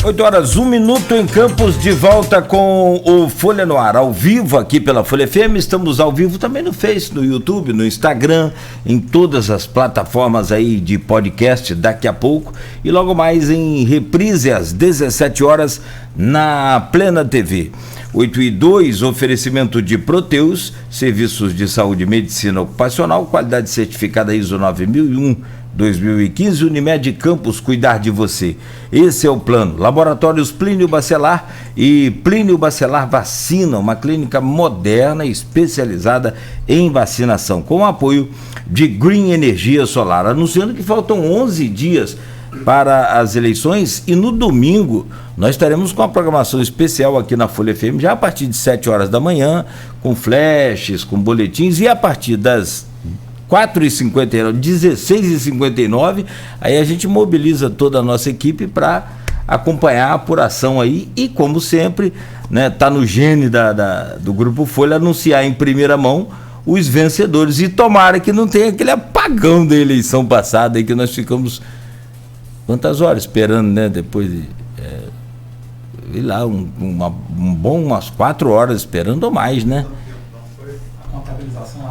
8 horas, 1 minuto em Campos, de volta com o Folha no Ar, ao vivo aqui pela Folha FM. Estamos ao vivo também no Face, no YouTube, no Instagram, em todas as plataformas aí de podcast daqui a pouco. E logo mais em reprise às 17 horas na Plena TV. 8:02, oferecimento de Proteus, serviços de saúde e medicina ocupacional, qualidade certificada ISO 9001/2015, Unimed Campos, cuidar de você. Esse é o plano. Laboratórios Plínio Bacelar e Plínio Bacelar Vacina, uma clínica moderna e especializada em vacinação, com o apoio de Green Energia Solar, anunciando que faltam 11 dias para as eleições e no domingo nós estaremos com a programação especial aqui na Folha FM, já a partir de 7 horas da manhã, com flashes, com boletins, e a partir das 4h59, 16h59, aí a gente mobiliza toda a nossa equipe para acompanhar a apuração aí e, como sempre, né, tá no gene do Grupo Folha anunciar em primeira mão os vencedores, e tomara que não tenha aquele apagão da eleição passada aí que nós ficamos quantas horas esperando, né, depois de umas 4 horas esperando ou mais, né?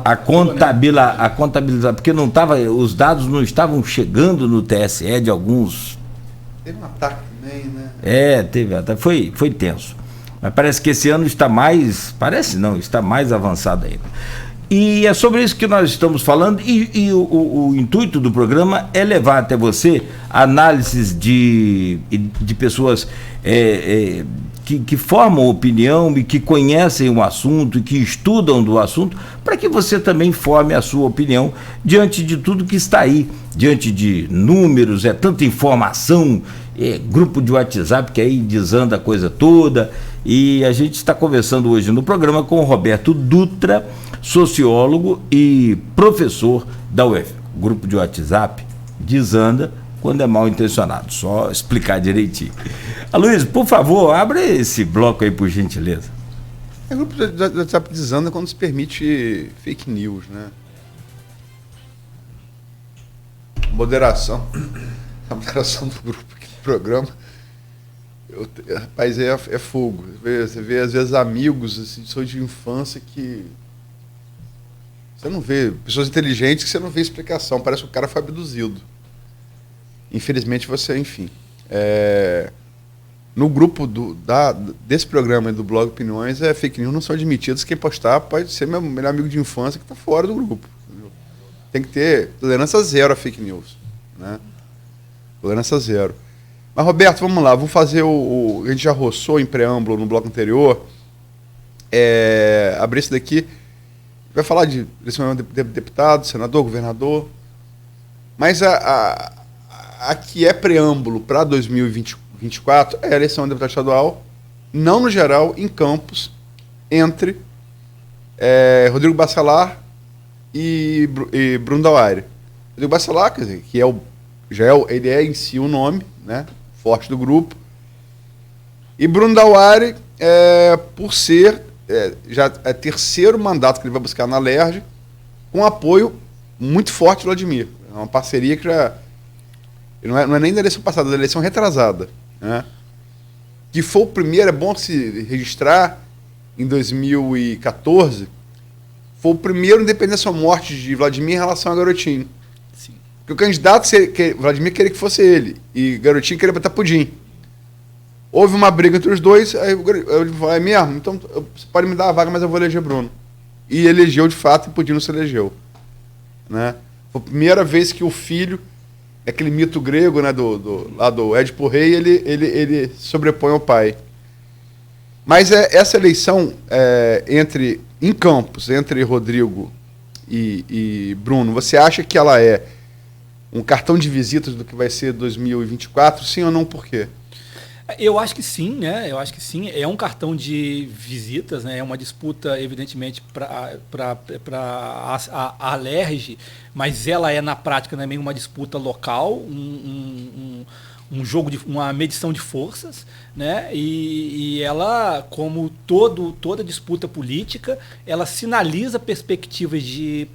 A contabilização, porque não tava, os dados não estavam chegando no TSE de alguns. Teve um ataque também, né? Teve ataque, foi tenso. Mas parece que esse ano está mais, está mais avançado ainda. E é sobre isso que nós estamos falando, e o intuito do programa é levar até você análises de pessoas que formam opinião e que conhecem o assunto e que estudam do assunto, para que você também forme a sua opinião diante de tudo que está aí, diante de números, tanta informação, grupo de WhatsApp que aí desanda a coisa toda. E a gente está conversando hoje no programa com o Roberto Dutra, sociólogo e professor da UF. Grupo de WhatsApp desanda quando é mal intencionado, só explicar direitinho. Aloysio, por favor, abre esse bloco aí, por gentileza. O grupo de WhatsApp desanda quando se permite fake news, né? Moderação. A moderação do grupo aqui do programa. Rapaz, é fogo. Você vê, às vezes, amigos assim, de infância que você não vê, pessoas inteligentes que você não vê explicação, parece que o cara foi abduzido. Infelizmente enfim. No grupo desse programa do Blog Opiniões, fake news não são admitidas, quem postar pode ser meu melhor amigo de infância que está fora do grupo. Entendeu? Tem que ter tolerância zero a fake news. Né? Tolerância zero. Mas, Roberto, vamos lá, vamos fazer a gente já roçou em preâmbulo no bloco anterior, abrir esse daqui, vai falar de eleição de deputado, senador, governador, mas a que é preâmbulo para 2024 é a eleição de deputado estadual, não no geral, em Campos, entre Rodrigo Bacelar e Bruno Dauaire. Rodrigo Bacelar, quer dizer, que ele é em si o nome, né, forte do grupo, e Bruno Dauaire, por ser já terceiro mandato que ele vai buscar na LERJ, com apoio muito forte do Vladimir. É uma parceria que já não é nem da eleição passada, da eleição retrasada, né? Que foi o primeiro, é bom se registrar, em 2014, foi o primeiro independência ou morte de Vladimir em relação a Garotinho. Sim. Porque o candidato, Vladimir queria que fosse ele, e Garotinho queria botar Pudim. Houve uma briga entre os dois, aí ele falou, mesmo? Então você pode me dar a vaga, mas eu vou eleger Bruno. E elegeu de fato, e Pudim não se elegeu. Né? Foi a primeira vez que o filho, aquele mito grego, né, lá do Édipo Rei, ele sobrepõe ao pai. Mas essa eleição em Campos, entre Rodrigo e Bruno, você acha que ela é um cartão de visitas do que vai ser 2024? Sim ou não? Por quê? Eu acho que sim, né? Eu acho que sim. É um cartão de visitas, né? É uma disputa, evidentemente, para a LERJ, mas ela é, na prática, também uma disputa local, um jogo, uma medição de forças, né? E ela, como toda disputa política, ela sinaliza perspectivas de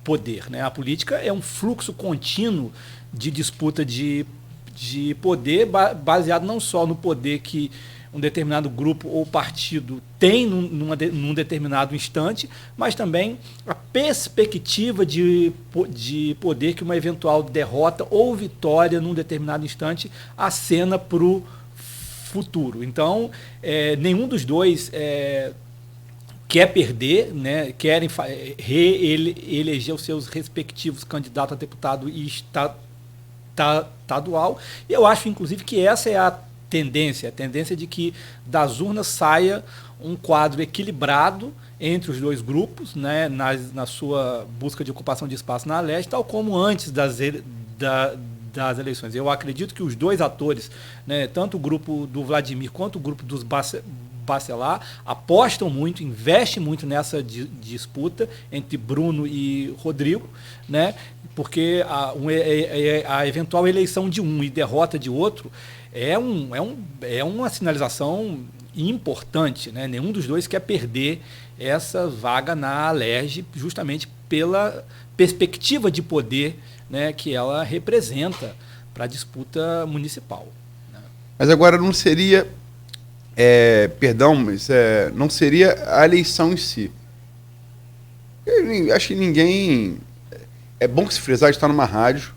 poder, né? A política é um fluxo contínuo de disputa de de poder baseado não só no poder que um determinado grupo ou partido tem num determinado instante, mas também a perspectiva de poder que uma eventual derrota ou vitória num determinado instante acena para o futuro. Então, nenhum dos dois quer perder, né, querem reeleger os seus respectivos candidatos a deputado e estadual. E eu acho, inclusive, que essa é a tendência de que das urnas saia um quadro equilibrado entre os dois grupos, né, na sua busca de ocupação de espaço na leste, tal como antes das eleições. Eu acredito que os dois atores, né, tanto o grupo do Vladimir quanto o grupo dos Bacelar, apostam muito, investem muito nessa disputa entre Bruno e Rodrigo, né, porque a eventual eleição de um e derrota de outro é uma sinalização importante, né? Nenhum dos dois quer perder essa vaga na Alerj, justamente pela perspectiva de poder, né, que ela representa para a disputa municipal, né? Mas agora não seria, não seria a eleição em si. Eu acho que ninguém... É bom que se frisar, a gente está numa rádio,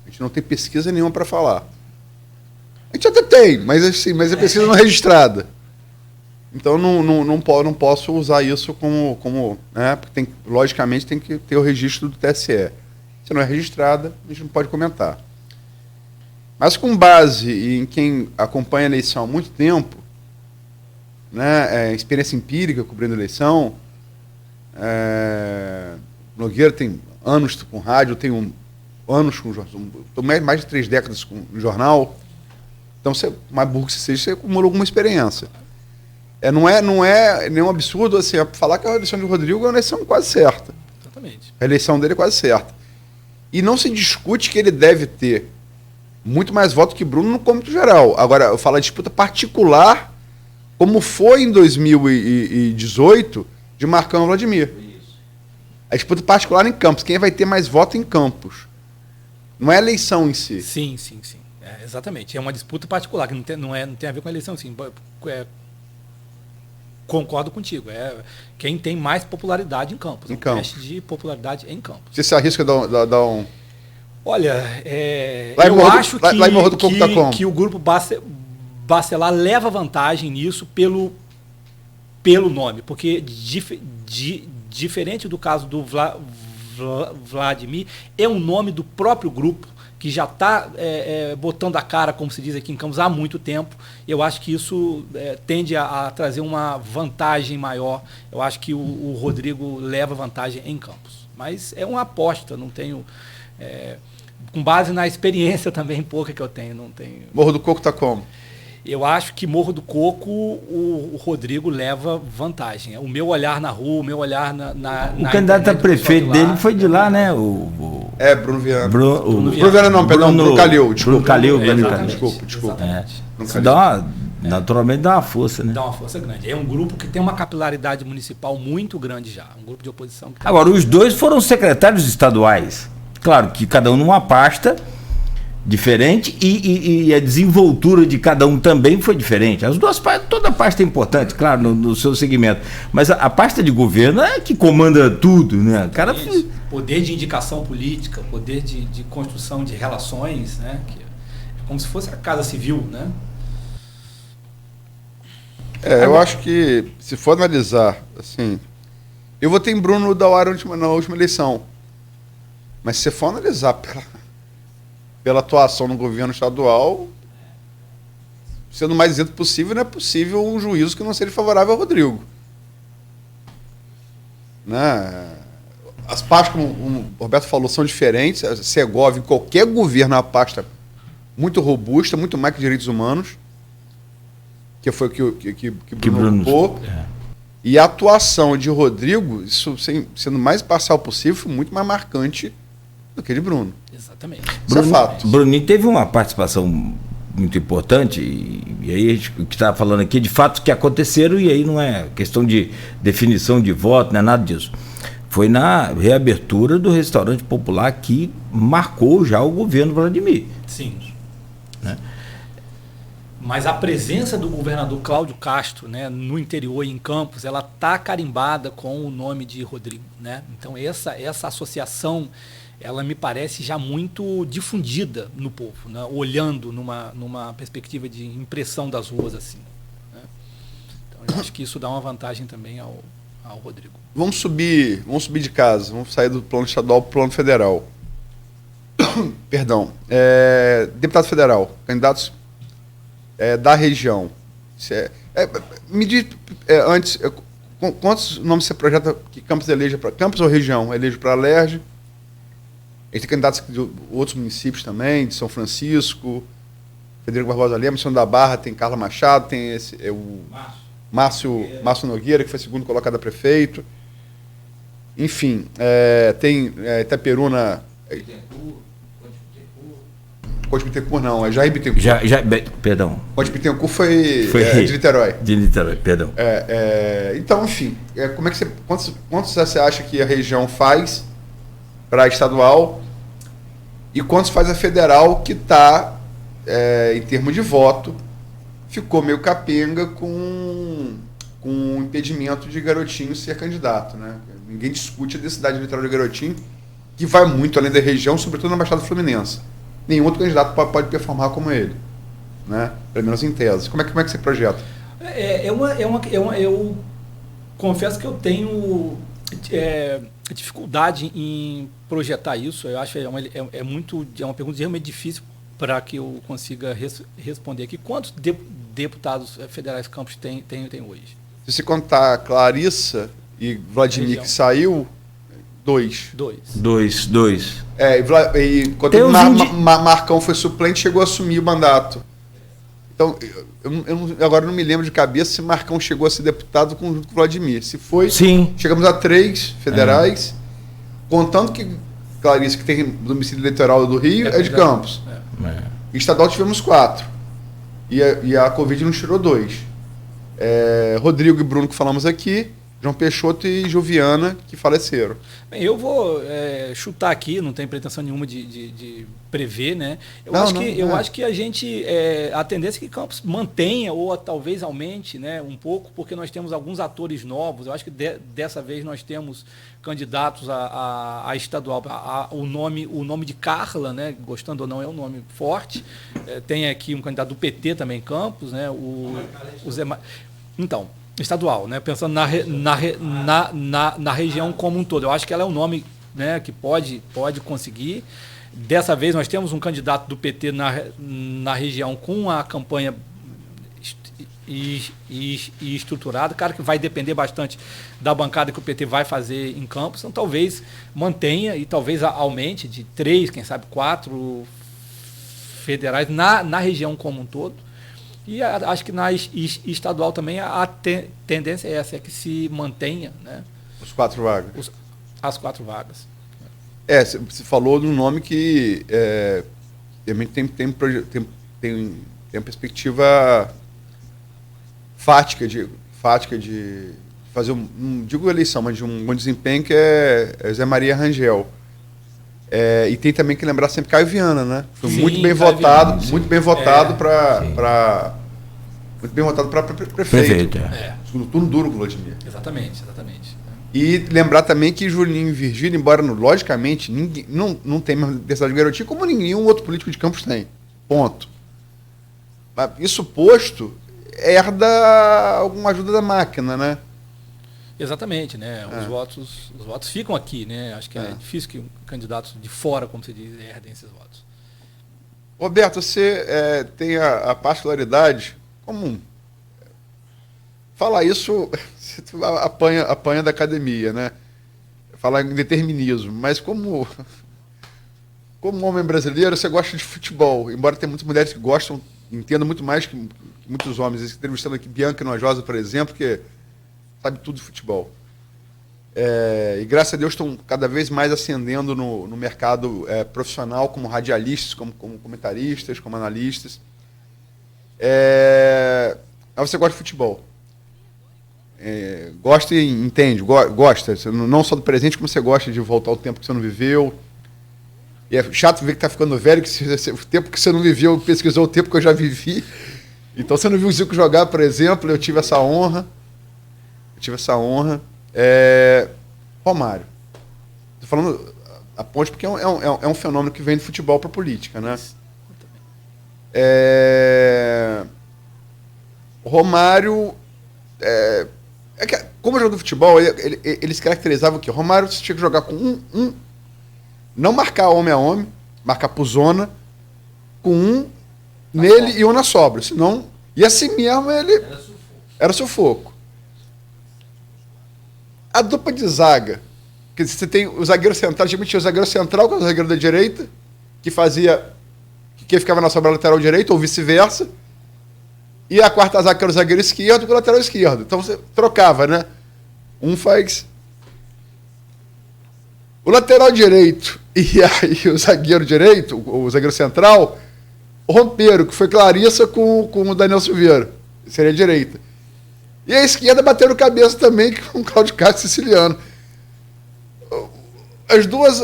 a gente não tem pesquisa nenhuma para falar. A gente até tem, mas a pesquisa não é registrada. Então não posso usar isso como né, porque logicamente tem que ter o registro do TSE. Se não é registrada, a gente não pode comentar. Mas com base em quem acompanha a eleição há muito tempo, né, experiência empírica cobrindo a eleição, Nogueira tem anos com rádio, eu tenho anos com jornal, estou mais de 3 décadas com jornal. Então, mais burro que você acumulou alguma experiência. Não é nenhum absurdo assim, falar que a eleição de Rodrigo é uma eleição quase certa. Exatamente. A eleição dele é quase certa. E não se discute que ele deve ter muito mais votos que Bruno no cômputo geral. Agora, eu falo de disputa particular, como foi em 2018, de Marcão e Vladimir. Isso. A disputa particular em Campos. Quem vai ter mais voto em Campos? Não é a eleição em si. Sim. Exatamente. É uma disputa particular, que não tem a ver com a eleição. Sim. Concordo contigo. Quem tem mais popularidade em Campos. Um teste de popularidade em Campos. Você se arrisca a dar um... Olha, eu acho que o grupo Bacelar leva vantagem nisso pelo nome. Porque diferente do caso do Vladimir, é um nome do próprio grupo que já está botando a cara, como se diz aqui em Campos, há muito tempo. Eu acho que isso tende a trazer uma vantagem maior. Eu acho que o Rodrigo leva vantagem em Campos. Mas é uma aposta, não tenho... com base na experiência também pouca que eu tenho. Não tenho... Morro do Coco está como? Eu acho que Morro do Coco, o Rodrigo leva vantagem. O meu olhar na rua, o meu olhar o candidato a prefeito dele foi de lá, né? Bruno Viana. Bruno Viana não, perdão, Bruno Calil. Bruno Calil. Desculpa. Naturalmente dá uma força, né? Dá uma força grande. É um grupo que tem uma capilaridade municipal muito grande já. Um grupo de oposição. Agora, os dois foram secretários estaduais. Claro que cada um numa pasta diferente e a desenvoltura de cada um também foi diferente. As duas pastas, toda pasta é importante, claro, no seu segmento, mas a pasta de governo é que comanda tudo, né? Cara, poder de indicação política, poder de construção de relações, né? Que é como se fosse a Casa Civil, né? Eu acho que se for analisar, assim, eu votei em Bruno da hora na última eleição, mas se for analisar pela atuação no governo estadual, sendo o mais isento possível, não é possível um juízo que não seja favorável ao Rodrigo. Né? As pastas, como o Roberto falou, são diferentes. A Segovia, em qualquer governo, é uma pasta muito robusta, muito mais que direitos humanos, que foi o que Bruno ocupou. E a atuação de Rodrigo, isso sendo mais parcial possível, foi muito mais marcante do que de Bruno. Exatamente. Isso é fato. Bruninho teve uma participação muito importante, e aí a gente que está falando aqui de fatos que aconteceram, e aí não é questão de definição de voto, não é nada disso. Foi na reabertura do restaurante popular que marcou já o governo Vladimir. Sim. né? Mas a presença do governador Cláudio Castro, né, no interior e em Campos, ela está carimbada com o nome de Rodrigo, né? Então essa associação, ela me parece já muito difundida no povo, né? Olhando numa perspectiva de impressão das ruas assim, né? Então eu acho que isso dá uma vantagem também ao Rodrigo. Vamos subir de casa, vamos sair do plano estadual para o plano federal. Perdão. Deputado federal, candidatos da região. Me diz antes, quantos nomes você projeta que Campos eleja para Campos ou região? Eleja para a Alerj? A gente tem candidatos de outros municípios também, de São Francisco, Federico Barbosa Lema, São da Barra, tem Carla Machado, tem o Márcio Nogueira, que foi segundo colocado a prefeito. Enfim, tem Itaperuna. Conde Bittencourt não, é Jair Bittencourt. Perdão. Conde Bittencourt foi de Niterói. De Niterói, perdão. Então, enfim, como é que quantos você acha que a região faz para a estadual e quantos faz a federal, que está, em termos de voto, ficou meio capenga com o impedimento de Garotinho ser candidato, né? Ninguém discute a necessidade eleitoral de Garotinho, que vai muito além da região, sobretudo na Baixada Fluminense. Nenhum outro candidato pode performar como ele, né? Pelo menos em tese. Como é que você projeta? Eu confesso que eu tenho dificuldade em projetar isso. Eu acho que é uma pergunta realmente difícil para que eu consiga responder aqui. Quantos deputados federais Campos tem hoje? Se você contar Clarissa e Vladimir, que saiu, 2. E quando Marcão foi suplente, chegou a assumir o mandato. Então, agora não me lembro de cabeça se Marcão chegou a ser deputado junto com o Vladimir. Se foi, sim, chegamos a 3 federais, contando que Clarissa, que tem domicílio eleitoral do Rio, é de Campos. Estadual tivemos 4. E a Covid nos tirou 2. Rodrigo e Bruno, que falamos aqui, João Peixoto e Joviana, que faleceram. Bem, eu vou chutar aqui, não tenho pretensão nenhuma de prever, né? Eu acho que a gente, a tendência é que Campos mantenha ou talvez aumente, né, um pouco, porque nós temos alguns atores novos. Eu acho que dessa vez nós temos candidatos a estadual. O nome de Carla, né, gostando ou não, é um nome forte. Tem aqui um candidato do PT também em Campos, né? O Zé. Então, estadual, né? Pensando na região como um todo. Eu acho que ela é um nome, né, que pode conseguir. Dessa vez nós temos um candidato do PT na região com a campanha estruturada, cara, que vai depender bastante da bancada que o PT vai fazer em Campos. Então talvez mantenha e talvez aumente de 3, quem sabe 4 federais na região como um todo. E acho que na estadual também a tendência é essa, que se mantenha, né? As 4 vagas. As 4 vagas. Você falou de um nome que realmente tem uma perspectiva fática de fazer não digo eleição, mas de um bom desempenho, que é Zé Maria Rangel. E tem também que lembrar sempre Caio Viana, né? Foi muito bem votado, muito bem votado para prefeito. Segundo turno duro com o Vladimir. Exatamente. E lembrar também que Julinho e Virgílio, embora logicamente não tem mais necessidade de Garotinho, como nenhum outro político de Campos tem. Ponto. Mas isso posto, herda alguma ajuda da máquina, né? Exatamente, né? Os votos ficam aqui, né? Acho que é difícil que candidatos de fora, como você diz, herdem esses votos. Roberto, você tem a particularidade comum. Falar isso, você apanha da academia, né? Falar em determinismo, mas como homem brasileiro, você gosta de futebol, embora tenha muitas mulheres que gostam, entendam muito mais que muitos homens. Entrevistando aqui Bianca Nojosa, por exemplo, que sabe tudo de futebol. E graças a Deus estão cada vez mais ascendendo no mercado profissional, como radialistas, como comentaristas, como analistas. Mas você gosta de futebol. Gosta e entende, gosta, não só do presente, como você gosta de voltar ao tempo que você não viveu. E é chato ver que tá ficando velho, que o tempo que você não viveu, pesquisou o tempo que eu já vivi. Então você não viu o Zico jogar, por exemplo, eu tive essa honra. Romário. Tô falando a ponte porque é um fenômeno que vem do futebol para a política, né? O Romário, como jogador de futebol, ele se caracterizava o quê? O Romário você tinha que jogar com não marcar homem a homem, marcar por zona, com um nele e um na sobra. Senão, e assim mesmo ele era sufoco. A dupla de zaga, que você tem o zagueiro central, tinha o zagueiro central, que é o zagueiro da direita, que ficava na sobra lateral direita, ou vice-versa. E a quarta zaga, que era o zagueiro esquerdo, com o lateral esquerdo. Então você trocava, né? Um faz. O lateral direito e aí o zagueiro direito, o zagueiro central, romperam, que foi Clarissa com o Daniel Silveira. Seria a direita. E a esquerda bateram cabeça também com o Cláudio Castro Siciliano. As duas,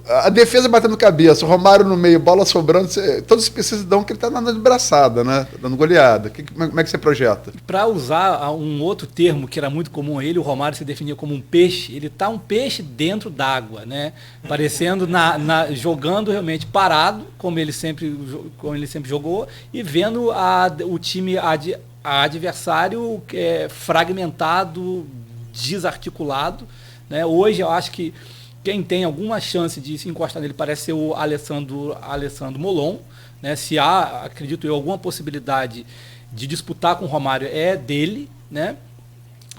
a defesa batendo cabeça, o Romário no meio, bola sobrando, todos precisam dar que ele está dando braçada, né? Dando goleada. Como é que você projeta? Para usar um outro termo que era muito comum a ele, o Romário se definia como um peixe. Ele está um peixe dentro d'água, né? Parecendo jogando realmente parado, como ele sempre jogou, e vendo o time adversário fragmentado, desarticulado, né? Hoje eu acho que quem tem alguma chance de se encostar nele parece ser o Alessandro Molon, né? Se há, acredito eu, alguma possibilidade de disputar com o Romário é dele, né?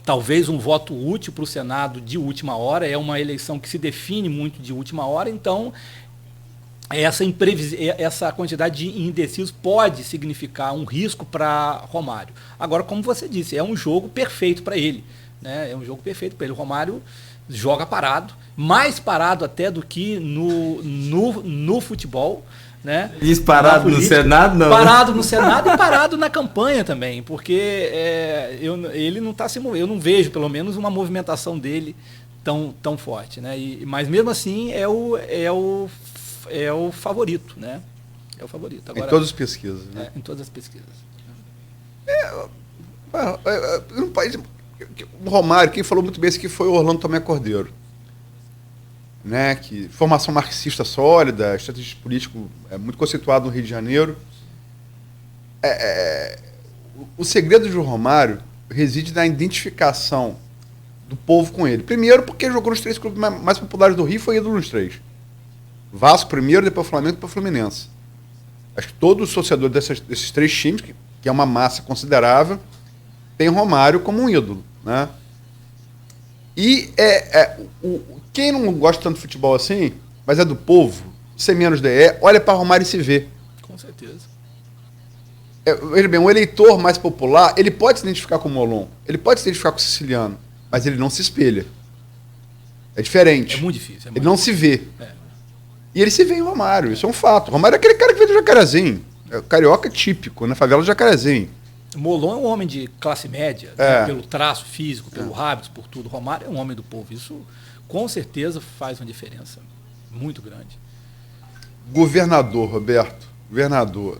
Talvez um voto útil para o Senado de última hora, é uma eleição que se define muito de última hora, então essa quantidade de indecisos pode significar um risco para Romário. Agora, como você disse, é um jogo perfeito para ele, né? É um jogo perfeito para ele. O Romário joga parado, mais parado até do que no futebol, né? Parado no Senado, não. Parado no Senado e parado na campanha também, porque ele não está se movendo. Eu não vejo, pelo menos, uma movimentação dele tão forte, né? Mas mesmo assim é o favorito, né? É o favorito. Agora, em todas as pesquisas, né? Em todas as pesquisas. No país, o Romário, quem falou muito bem isso aqui foi o Orlando Tomé Cordeiro, né? Que formação marxista sólida, estrategista político muito conceituado no Rio de Janeiro. O segredo de Romário reside na identificação do povo com ele. Primeiro, porque jogou nos 3 clubes mais populares do Rio, foi ídolo nos 3. Vasco primeiro, depois Flamengo, depois Fluminense. Acho que todos os torcedores desses 3 times, que é uma massa considerável, tem Romário como um ídolo, né? E quem não gosta tanto de futebol assim, mas é do povo, sem menos DE, olha para Romário e se vê. Com certeza. Veja bem, um eleitor mais popular, ele pode se identificar com o Molon, ele pode se identificar com o Siciliano, mas ele não se espelha. É diferente. É muito difícil. Ele não se vê. E ele se vê em Romário, isso é um fato. Romário é aquele cara que veio do Jacarezinho, é o carioca típico, na favela do Jacarezinho. Molon é um homem de classe média, né? Pelo traço físico, pelo hábito, por tudo. Romário é um homem do povo. Isso, com certeza, faz uma diferença muito grande. Governador, Roberto. Governador.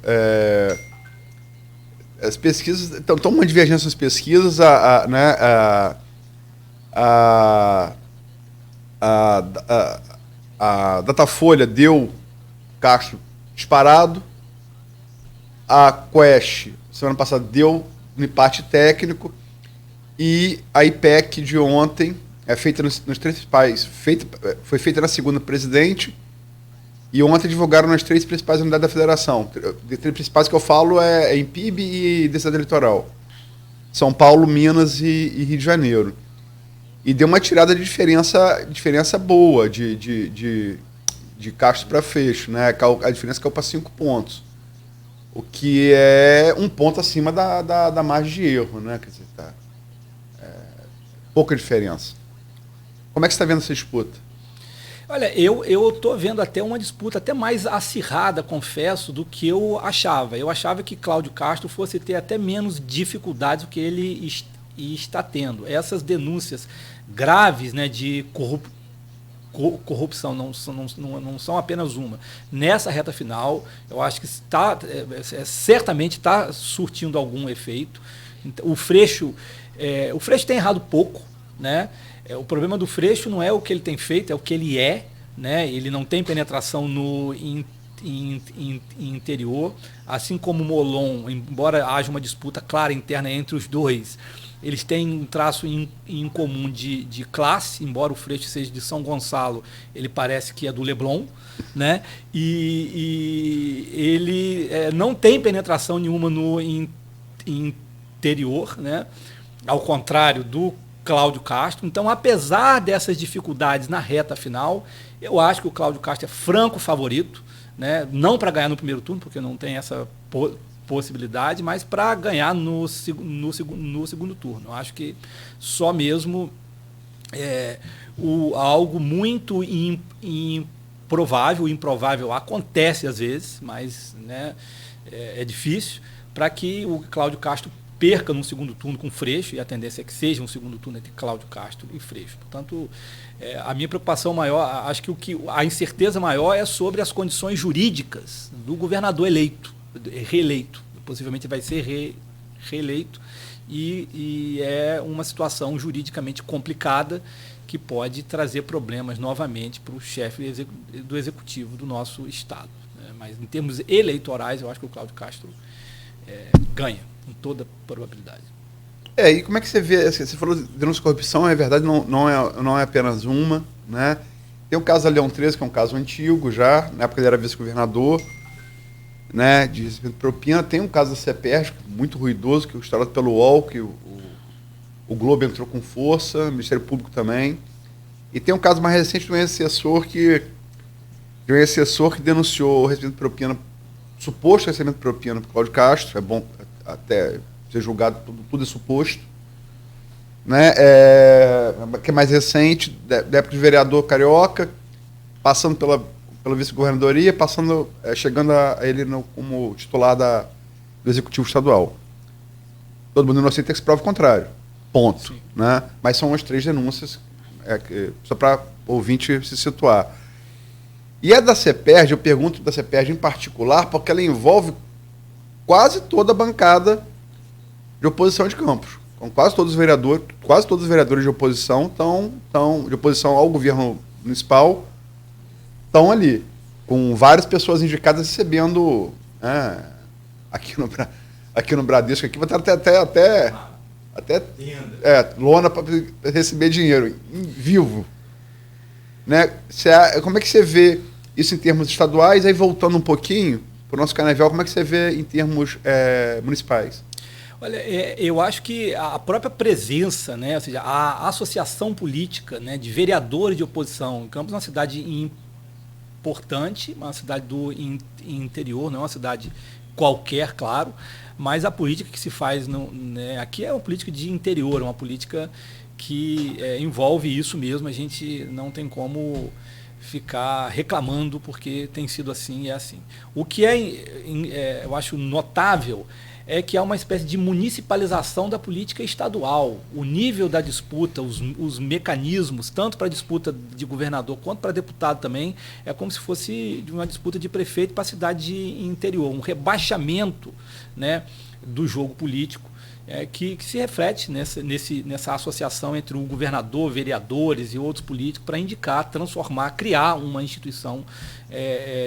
As pesquisas... Então, uma divergência nas pesquisas. A Datafolha deu Castro disparado. A Quest, semana passada, deu no empate técnico. E a IPEC de ontem, feita nos 3 principais, foi feita na segunda presidente. E ontem divulgaram nas 3 principais unidades da federação. De 3 principais que eu falo em PIB e densidade eleitoral. São Paulo, Minas e Rio de Janeiro. E deu uma tirada de diferença boa de Castro para Freixo, né? A diferença caiu para 5 pontos. O que é um ponto acima da margem de erro, né? Quer dizer, pouca diferença. Como é que você está vendo essa disputa? Olha, eu estou vendo até uma disputa até mais acirrada, confesso, do que eu achava. Eu achava que Cláudio Castro fosse ter até menos dificuldades do que ele está tendo. Essas denúncias graves, né, de corrupção, não são apenas uma. Nessa reta final, eu acho que certamente está surtindo algum efeito. O Freixo tem errado pouco, né? O problema do Freixo não é o que ele tem feito, é o que ele é, né? Ele não tem penetração no interior, assim como o Molon, embora haja uma disputa clara interna entre os dois, eles têm um traço em comum de classe, embora o Freixo seja de São Gonçalo, ele parece que é do Leblon, né? E ele não tem penetração nenhuma no interior, né? Ao contrário do Cláudio Castro. Então, apesar dessas dificuldades na reta final, eu acho que o Cláudio Castro é franco favorito, né? Não para ganhar no primeiro turno, porque não tem essa possibilidade, mas para ganhar no segundo turno. Eu acho que só mesmo algo muito improvável acontece às vezes, mas, né, é difícil, para que o Cláudio Castro perca no segundo turno com Freixo, e a tendência é que seja um segundo turno entre Cláudio Castro e Freixo. Portanto, a minha preocupação maior, acho que a incerteza maior é sobre as condições jurídicas do governador reeleito. Possivelmente vai ser reeleito, e é uma situação juridicamente complicada que pode trazer problemas novamente para o chefe do executivo do nosso Estado, né? Mas em termos eleitorais, eu acho que o Cláudio Castro ganha, com toda probabilidade. E como é que você vê? Você falou de denúncia de corrupção, é verdade, não é apenas uma, né? Tem o caso da Leão 13, que é um caso antigo já, na época ele era vice-governador, né, de recebimento de propina. Tem um caso da CEPERJ, muito ruidoso, que é instaurado pelo UOL, que o Globo entrou com força, o Ministério Público também. E tem um caso mais recente de um ex-assessor que denunciou o recebimento de propina, suposto recebimento de propina para o Cláudio Castro. É bom até ser julgado, tudo é suposto. Né? Que é mais recente, da época de vereador carioca, passando pela vice-governadoria, chegando a ele como titular do Executivo Estadual. Todo mundo inocente tem que se prova o contrário. Ponto. Né? Mas são as 3 denúncias, só para o ouvinte se situar. E a da CEPERJ, eu pergunto da CEPERJ em particular, porque ela envolve quase toda a bancada de oposição de Campos. Então, quase todos os vereadores de oposição de oposição ao governo municipal, estão ali, com várias pessoas indicadas recebendo, aqui no Bradesco, aqui vai ter até lona para receber dinheiro, vivo. Né? Como é que você vê isso em termos estaduais? Aí, voltando um pouquinho para o nosso Canavial, como é que você vê em termos municipais? Olha, eu acho que a própria presença, né, ou seja, a associação política, né, de vereadores de oposição, Campos é uma cidade importante, uma cidade do interior, não é uma cidade qualquer, claro, mas a política que se faz aqui é uma política de interior, uma política que envolve isso mesmo. A gente não tem como ficar reclamando porque tem sido assim e é assim. O que eu acho notável é que há uma espécie de municipalização da política estadual. O nível da disputa, os mecanismos, tanto para a disputa de governador quanto para deputado também, é como se fosse de uma disputa de prefeito para a cidade interior, um rebaixamento, né, do jogo político, que se reflete nessa associação entre o governador, vereadores e outros políticos para indicar, transformar, criar uma instituição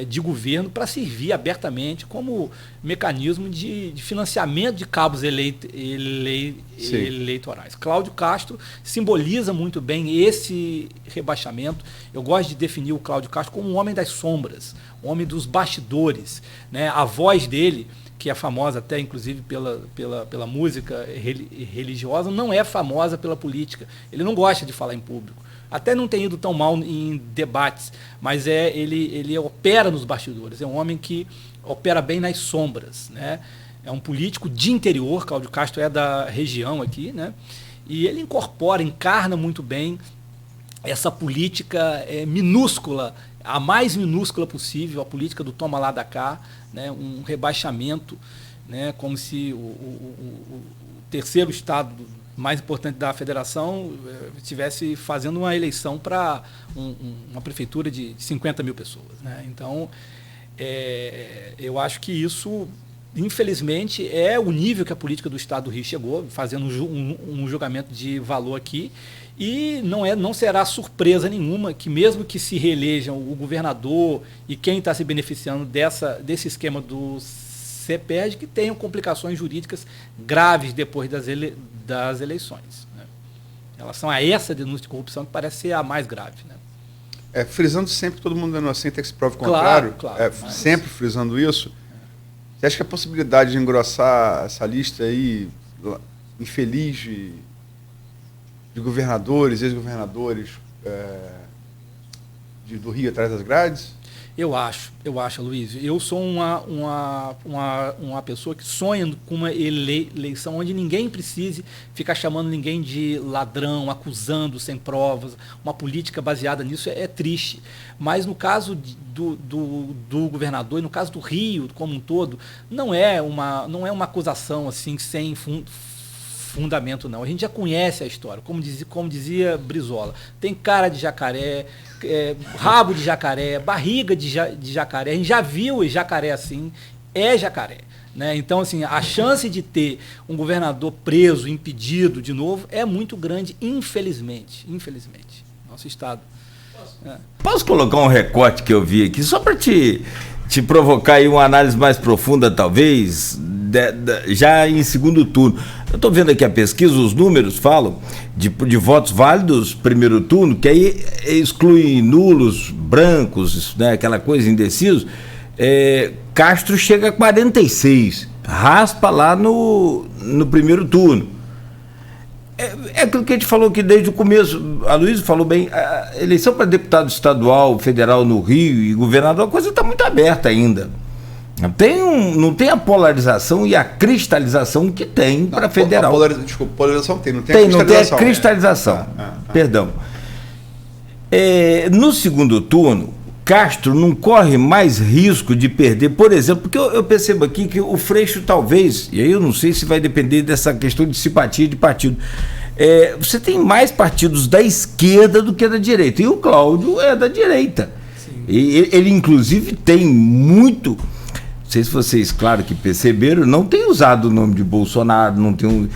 de governo para servir abertamente como mecanismo de financiamento de cabos eleitorais. Cláudio Castro simboliza muito bem esse rebaixamento. Eu gosto de definir o Cláudio Castro como um homem das sombras, um homem dos bastidores, né? A voz dele, que é famosa até inclusive pela música religiosa, não é famosa pela política. Ele não gosta de falar em público. Até não tem ido tão mal em debates, mas ele opera nos bastidores. É um homem que opera bem nas sombras, né? É um político de interior. Cláudio Castro é da região aqui, né? E ele encarna muito bem essa política minúscula, a mais minúscula possível, a política do toma lá da cá, né? Um rebaixamento, né? Como se o terceiro estado mais importante da federação estivesse fazendo uma eleição para uma prefeitura de 50 mil pessoas, né? Então, eu acho que isso, infelizmente, é o nível que a política do Estado do Rio chegou, fazendo um julgamento de valor aqui. E não será surpresa nenhuma que, mesmo que se reelejam o governador e quem está se beneficiando desse esquema do CEPERD, que tenham complicações jurídicas graves depois das eleições, né? Em relação a essa denúncia de corrupção, que parece ser a mais grave, né? Frisando sempre que todo mundo é inocente, é que se prove o contrário. Claro, sempre frisando isso. Você acha que a possibilidade de engrossar essa lista aí, infeliz de governadores, ex-governadores do Rio atrás das grades? Eu acho, Luiz. Eu sou uma pessoa que sonha com uma eleição onde ninguém precise ficar chamando ninguém de ladrão, acusando sem provas. Uma política baseada nisso é triste. Mas no caso do governador e no caso do Rio como um todo, não é uma acusação assim sem fundamento, não. A gente já conhece a história, como dizia Brizola. Tem cara de jacaré, rabo de jacaré, barriga de jacaré. A gente já viu o jacaré assim, é jacaré, né? Então, assim, a chance de ter um governador preso, impedido de novo, é muito grande, infelizmente. Nosso Estado. Posso colocar um recorte que eu vi aqui, só para te provocar aí uma análise mais profunda, talvez, já em segundo turno. Eu estou vendo aqui a pesquisa, os números falam de votos válidos primeiro turno, que aí exclui nulos, brancos, né, aquela coisa, indecisos. Castro chega a 46, raspa lá no primeiro turno. É aquilo que a gente falou aqui desde o começo, a Luísa falou bem, a eleição para deputado estadual, federal no Rio e governador, a coisa está muito aberta ainda. Não tem a polarização e a cristalização que tem para federal. Polarização tem, não tem a cristalização. Não tem a cristalização, perdão. No segundo turno, Castro não corre mais risco de perder, por exemplo, porque eu percebo aqui que o Freixo talvez, e aí eu não sei se vai depender dessa questão de simpatia de partido, você tem mais partidos da esquerda do que da direita, e o Cláudio é da direita. Sim. E ele inclusive tem muito... Não sei se vocês, claro, que perceberam, não tem usado o nome de Bolsonaro, não tem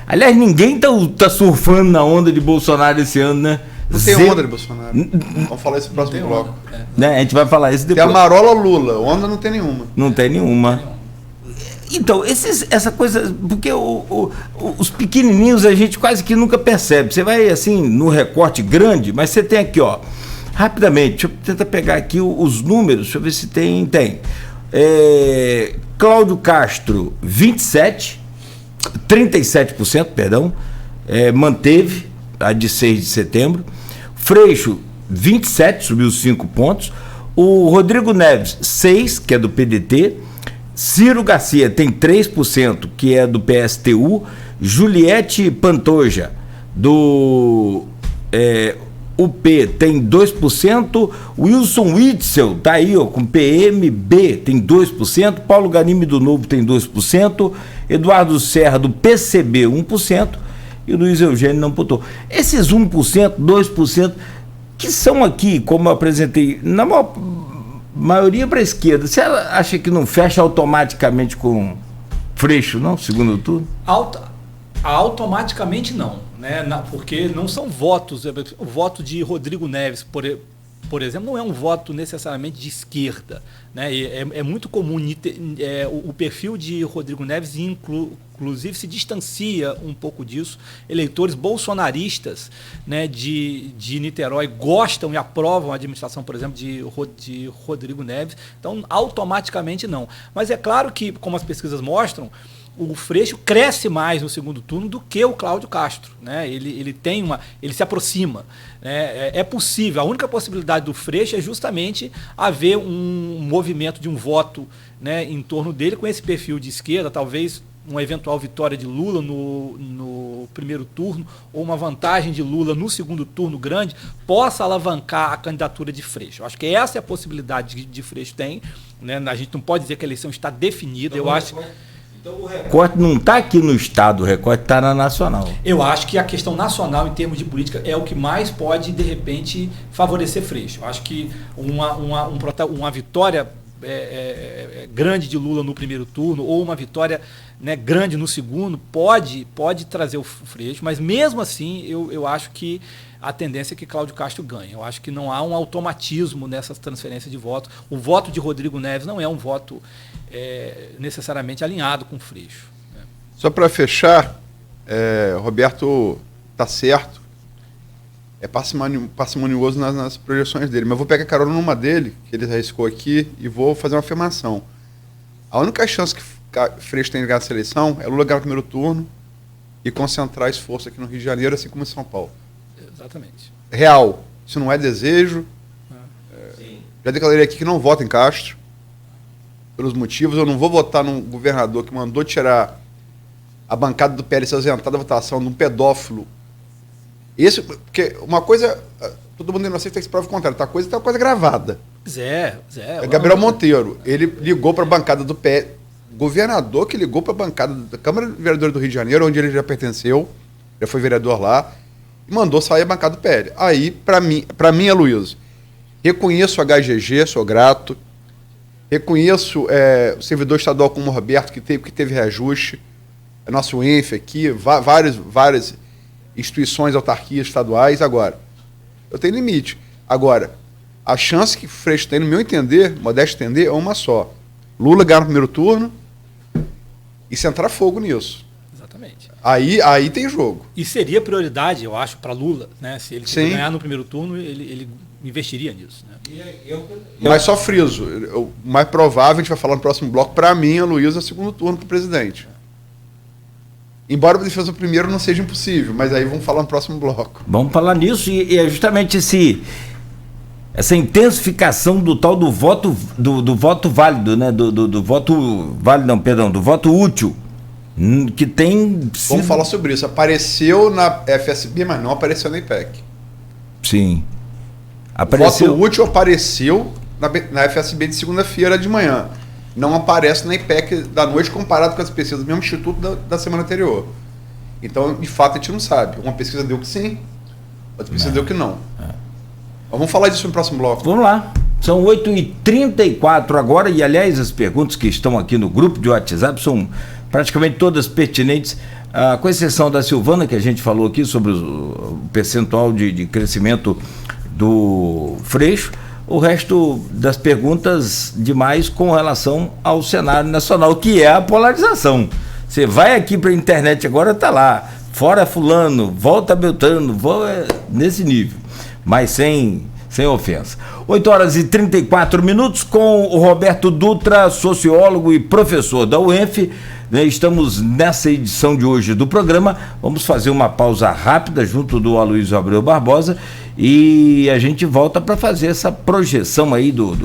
aliás, ninguém tá surfando na onda de Bolsonaro esse ano, né? Não tem onda de Bolsonaro. Vamos falar isso no próximo bloco. Né? A gente vai falar isso depois. Tem a Marola Lula, onda não tem nenhuma. Não tem nenhuma. Então, essa coisa, porque os pequenininhos a gente quase que nunca percebe. Você vai assim, no recorte grande, mas você tem aqui, ó, rapidamente, deixa eu tentar pegar aqui os números, deixa eu ver se tem. Cláudio Castro, 37%, perdão, manteve a de 6 de setembro. Freixo, 27, subiu 5 pontos. O Rodrigo Neves, 6, que é do PDT. Ciro Garcia tem 3%, que é do PSTU. Juliette Pantoja, do UP, tem 2%. Wilson Witzel tá aí, ó, com PMB, tem 2%. Paulo Ganime do Novo tem 2%. Eduardo Serra do PCB, 1%. E o Luiz Eugênio não votou. Esses 1%, 2%, que são aqui, como eu apresentei, na maioria para a esquerda, você acha que não fecha automaticamente com Freixo, não? Segundo turno? Automaticamente não, né? Porque não são votos. O voto de Rodrigo Neves, por exemplo, não é um voto necessariamente de esquerda, né? É muito comum o perfil de Rodrigo Neves, inclusive, se distancia um pouco disso. Eleitores bolsonaristas, né, de Niterói gostam e aprovam a administração, por exemplo, de Rodrigo Neves. Então, automaticamente não. Mas é claro que, como as pesquisas mostram, o Freixo cresce mais no segundo turno do que o Cláudio Castro, né? Ele se aproxima, né? É possível. A única possibilidade do Freixo é justamente haver um movimento de um voto, né, em torno dele com esse perfil de esquerda, talvez uma eventual vitória de Lula no primeiro turno ou uma vantagem de Lula no segundo turno grande possa alavancar a candidatura de Freixo. Eu acho que essa é a possibilidade de Freixo tem, né? A gente não pode dizer que a eleição está definida. Eu acho. Então o recorte não está aqui no estado, o recorte está na nacional. Eu acho que a questão nacional, em termos de política, é o que mais pode, de repente, favorecer Freixo. Eu acho que uma vitória grande de Lula no primeiro turno, ou uma vitória, né, grande no segundo, pode trazer o Freixo, mas mesmo assim eu acho que a tendência é que Cláudio Castro ganhe. Eu acho que não há um automatismo nessas transferências de voto. O voto de Rodrigo Neves não é um voto necessariamente alinhado com o Freixo. Né? Só para fechar, Roberto está certo, é parcimonioso nas projeções dele, mas eu vou pegar carona numa dele, que ele arriscou aqui, e vou fazer uma afirmação. A única chance que Freixo tem de ganhar essa eleição é Lula ganhar o primeiro turno e concentrar esforço aqui no Rio de Janeiro, assim como em São Paulo. Exatamente. Real. Isso não é desejo. Já declarei aqui que não voto em Castro, pelos motivos. Eu não vou votar num governador que mandou tirar a bancada do PL se ausentar da votação de um pedófilo. Porque uma coisa, todo mundo inocente tem que se provar o contrário, tá uma coisa gravada. Zé. Gabriel Monteiro, ele ligou para a bancada do PL, governador que ligou para a bancada da Câmara de Vereadores do Rio de Janeiro, onde ele já pertenceu, já foi vereador lá, e mandou sair a bancada do PL. Aí, para mim, Aloysio, reconheço o HGG, sou grato, reconheço o servidor estadual como o Roberto, que teve reajuste, nosso ENF aqui, várias instituições, autarquias estaduais. Agora, eu tenho limite. Agora, a chance que o Freixo tem, no meu entender, modesto entender, é uma só. Lula ganhar no primeiro turno e centrar fogo nisso. Exatamente. Aí tem jogo. E seria prioridade, eu acho, para Lula, né? Se ele ganhar no primeiro turno, ele investiria nisso. Né? Mas só friso, o mais provável, a gente vai falar no próximo bloco, para mim, a Luísa é o segundo turno para o presidente. Embora a defesa do primeiro não seja impossível, mas aí vamos falar no próximo bloco. Vamos falar nisso e é justamente essa intensificação do tal do voto válido, né? Do voto válido, não, perdão, do voto útil, que tem sido... Vamos falar sobre isso. Apareceu na FSB, mas não apareceu na IPEC. Sim. O voto útil apareceu na FSB de segunda-feira de manhã. Não aparece na IPEC da noite comparado com as pesquisas do mesmo instituto da semana anterior. Então, de fato, a gente não sabe. Uma pesquisa deu que sim, outra pesquisa deu que não. Vamos falar disso no próximo bloco. Vamos lá. São 8h34 agora, e aliás, as perguntas que estão aqui no grupo de WhatsApp são praticamente todas pertinentes, com exceção da Silvana, que a gente falou aqui sobre o percentual de crescimento do Freixo. O resto das perguntas demais com relação ao cenário nacional, que é a polarização. Você vai aqui para a internet agora, tá lá, fora fulano, volta Beltrano, nesse nível, mas sem ofensa. 8h34 com o Roberto Dutra, sociólogo e professor da UENF. Estamos nessa edição de hoje do programa. Vamos fazer uma pausa rápida junto do Aloysio Abreu Barbosa e a gente volta para fazer essa projeção aí do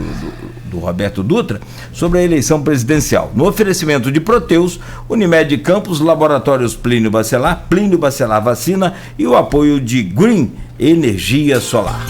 Roberto Dutra sobre a eleição presidencial. No oferecimento de Proteus, Unimed Campos, Laboratórios Plínio Bacelar Vacina e o apoio de Green Energia Solar.